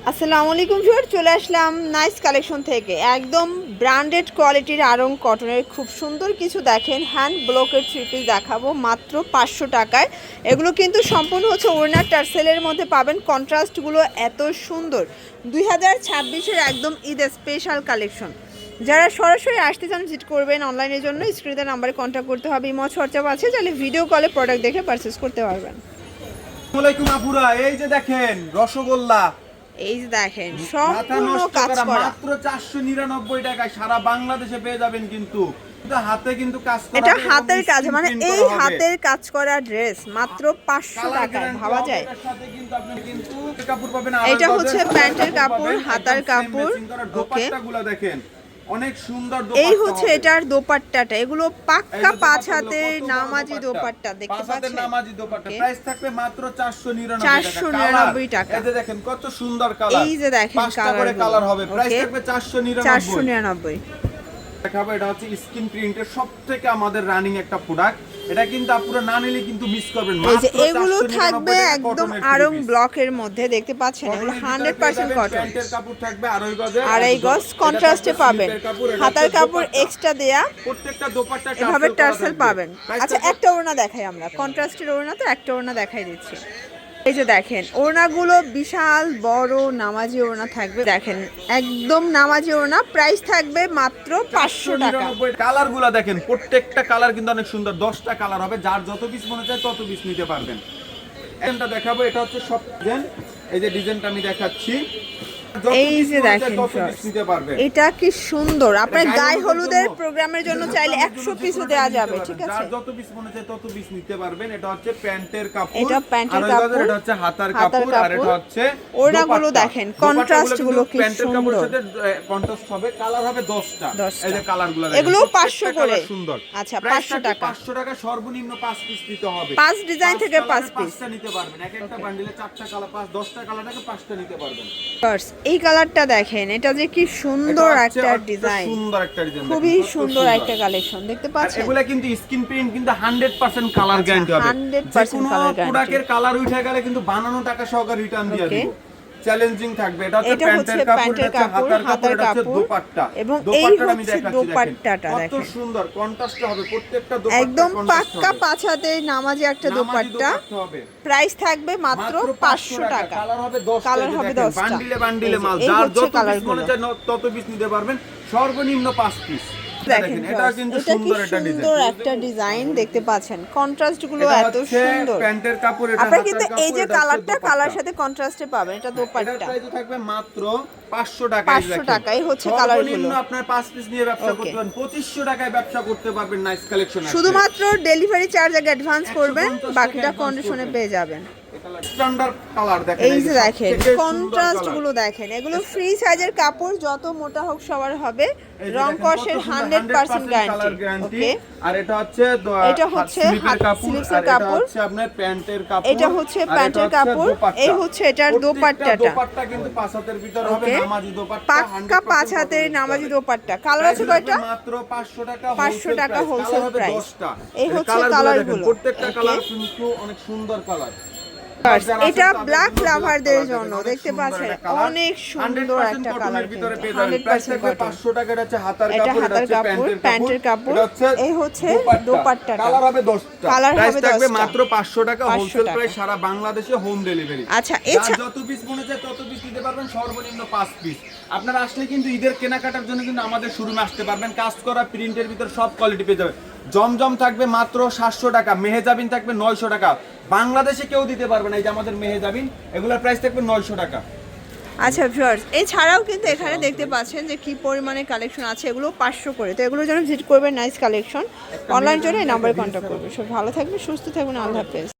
আসসালামু আলাইকুম ভিউয়ার, চলে আসলাম নাইস কালেকশন থেকে। একদম ব্র্যান্ডেড কোয়ালিটির আড়ং কটনের খুব সুন্দর কিছু দেখেন হ্যান্ড ব্লকের থ্রি পিস দেখাবো মাত্র 500 টাকায়। এগুলো কিন্তু সম্পূর্ণ হচ্ছে ওড়না টার্সেলের মধ্যে পাবেন। কন্ট্রাস্টগুলো এত সুন্দর, 2026-এর একদম ঈদ স্পেশাল কালেকশন। যারা সরাসরি আসতে চান ভিজিট করবেন, অনলাইনের জন্য স্ক্রিনে নাম্বারে কন্ট্যাক্ট করতে হবে। ইমো হোয়াটসঅ্যাপ আছে, চাইলে ভিডিও কলে প্রোডাক্ট দেখে পারচেস করতে পারবেন। আসসালামু আলাইকুম আপুরা, এই যে দেখেন রসগোল্লা, এই যে দেখেন সম্পূর্ণ কাজ করা, মাত্র 499 টাকায় সারা বাংলাদেশে পেয়ে যাবেন। কিন্তু হাতে কিন্তু কাজ করা, এটা হাতের কাজ, মানে এই হাতের কাজ করা ড্রেস মাত্র 500 টাকায়, ভাবা যায়। এটার সাথে কিন্তু আপনি কিন্তু কাপড় পাবেন। এটা হচ্ছে প্যান্টের কাপড়, হাতার কাপড়। ওকে, দোপাট্টাগুলো দেখেন অনেক সুন্দর। এই হচ্ছে এটার দোপাট্টাটা, এগুলো পাক্কা 5 হাতের নামাজি দোপাট্টা দেখতে পাচ্ছেন। নামাজি দোপাট্টা প্রাইস থাকবে মাত্র 499 টাকা। এই যে দেখেন কত সুন্দর কালার, এই যে দেখেন কালার হবে, প্রাইস থাকবে 499। দেখাবো, এটা হচ্ছে স্কিন প্রিন্টের সবথেকে আমাদের রানিং একটা প্রোডাক্ট। এটা কিন্তু আপনারা না নিলে কিন্তু মিস করবেন। এই যে এগুলো থাকবে একদম আড়ং ব্লকের মধ্যে, দেখতে পাচ্ছেন এগুলো 100% কটন। প্যান্টের কাপড় থাকবে আড়াই গজ, কন্ট্রাস্টে পাবেন। হাতার কাপড় এক্সট্রা দেয়া, প্রত্যেকটা দোপাট্টা এভাবে টার্সেল পাবেন। আচ্ছা, একটা ওড়না দেখাই আমরা, কন্ট্রাস্টের ওড়না তো একটা ওড়না দেখাই দিচ্ছি। এই যে দেখেন ওড়নাগুলো বিশাল বড় নামাজি ওড়না থাকবে, দেখেন একদম নামাজি ওড়না। প্রাইস থাকবে মাত্র 500 টাকা। কালারগুলো দেখেন, প্রত্যেকটা কালার কিন্তু অনেক সুন্দর। 10টা কালার হবে, যার যত পিস মনে চায় তত পিস নিতে পারবেন। এটা দেখাবো, এটা হচ্ছে সব ডিজাইন। এই যে ডিজাইনটা আমি দেখাচ্ছি, এই যে দেখেন এটা কি সুন্দর। আপনার গায়ে হলুদের প্রোগ্রামের জন্য চাইলে 100 পিসও দেওয়া যাবে, ঠিক আছে? যার যত পিস মনে চায় তত পিস নিতে পারবেন। এটা হচ্ছে প্যান্টের কাপড়, এটা প্যান্টের কাপড়, এটা হচ্ছে হাতার কাপড়, আর এটা হচ্ছে ওড়নাগুলো দেখেন কন্ট্রাস্ট গুলো কি সুন্দর। সাথে কন্ট্রাস্ট হবে, কালার হবে 10টা। এই যে কালারগুলো দেখেন, এগুলো 500 করে। সুন্দর। আচ্ছা, 500 টাকা। 500 টাকা সর্বনিম্ন 5 পিস নিতে হবে। 5 ডিজাইন থেকে 5 পিস নিতে পারবেন। এক একটা বান্ডিলে 4টা কালার, 10টা কালার থেকে 5টা নিতে পারবেন। এই কালারটা দেখেন, এটা যে কি সুন্দর একটা ডিজাইন, খুবই সুন্দর একটা কালেকশন দেখতে পাচ্ছেন। এগুলা কিন্তু স্কিন প্রিন্ট, কিন্তু 100% কালার গ্যারান্টি হবে। 100% কালার গ্যারান্টি। প্রোডাক্টের কালার উঠে গেলে কিন্তু বানানো টাকা সহকারে রিটার্ন দিয়ে দিব। চ্যালেঞ্জিং থাকবে। এটা হচ্ছে প্যান্টের কাপড়, হাতার কাপড়, দোপাট্টা। এবং এই হচ্ছে দোপাট্টাটা দেখেন কত সুন্দর কন্ট্রাস্ট হবে প্রত্যেকটা দোপাট্টা, একদম পাক্কা 5 হাতের নামাজি একটা দোপাট্টা। প্রাইস থাকবে মাত্র 500 টাকা। কালার হবে 10টা। বান্ডিলে বান্ডিলে মাল, যার যত পিস মনে চায় তত পিস নিতে পারবেন, সর্বনিম্ন 5 পিস। দেখেন এটা কিন্তু সুন্দর একটা ডিজাইন দেখতে পাচ্ছেন। কন্ট্রাস্ট গুলো এত সুন্দর। প্যান্টের কাপড়, এটা আপনারা কিন্তু এই যে কালারটা কালার সাথে কন্ট্রাস্টে পাবেন। এটা দোপাট্টা, এটার প্রাইস থাকবে মাত্র 500 টাকা। 500 টাকায় হচ্ছে কালারগুলো। আপনার 5 পিস নিয়ে ব্যবসা করতে পারেন, 2500 টাকায় ব্যবসা করতে পারবেন। Nice collection. শুধুমাত্র ডেলিভারি চার্জ আগে অ্যাডভান্স করবেন, বাকিটা কন্ডিশনে পেয়ে যাবেন। স্ট্যান্ডার্ড কালার দেখেন, এই যে দেখেন কন্ট্রাস্ট গুলো দেখেন, এগুলো ফ্রি সাইজের কাপড়, যত মোটা হোক সবার হবে। রং কষের 100% গ্যারান্টি। ওকে, আর এটা হচ্ছে স্লিপসের কাপড়, হচ্ছে আপনার প্যান্টের কাপড়, এটা হচ্ছে প্যান্টের কাপড়। এই হচ্ছে এটার দোপাট্টাটা। দোপাট্টা কিন্তু 5 হাতের ভিতর হবে, নামাজি দোপাট্টা, পাক্কা 5 হাতের নামাজি দোপাট্টা। কালার আছে কয়টা? মাত্র 500 টাকা। 500 টাকা হোলসেল প্রাইস। এই হচ্ছে কালারগুলো, প্রত্যেকটা কালার কিন্তু অনেক সুন্দর কালার। এটা ব্ল্যাক লাভারদের জন্য দেখতে পাচ্ছেন, অনেক সুন্দর একটা কালার। 100% কটন। 500 টাকা। এটা হচ্ছে হাতার কাপড়, এটা হাতার কাপড়, প্যান্টের কাপড়। এই হচ্ছে দোপাট্টাটা, কালার হবে 10টা। কালার হবে 10টা। মাত্র 500 টাকা হোলসেল প্রাইস, সারা বাংলাদেশে হোম ডেলিভারি। আচ্ছা, এছাড়া যত পিস মনে চায় তত পিস নিতে পারবেন, সর্বনিম্ন 5 পিস। আপনারা আসলে কিন্তু ঈদের কেনাকাটার জন্য কিন্তু আমাদের শোরুমে আসতে পারবেন। কাজ করা প্রিন্টের ভিতর সব কোয়ালিটি পেয়ে যাবেন। জমজম থাকবে মাত্র 700 টাকা, মেহেজাবিন থাকবে 900 টাকা। বাংলাদেশে কেউ দিতে পারবে না। এই যে আমাদের মেহেজাবিন, এগুলোর প্রাইস থাকবে 900 টাকা। আচ্ছা ভিউয়ার্স, এছাড়াও কিন্তু এখানে দেখতে পাচ্ছেন যে কি পরিমাণে কালেকশন আছে, এগুলো 500 করে। তো এগুলোর জন্য ভিজিট করবেন নাইস কালেকশন। অনলাইন জন্য এই নাম্বারে কন্ট্যাক্ট করবেন। সব ভালো থাকবেন, সুস্থ থাকবেন, আল্লাহ হাফেজ।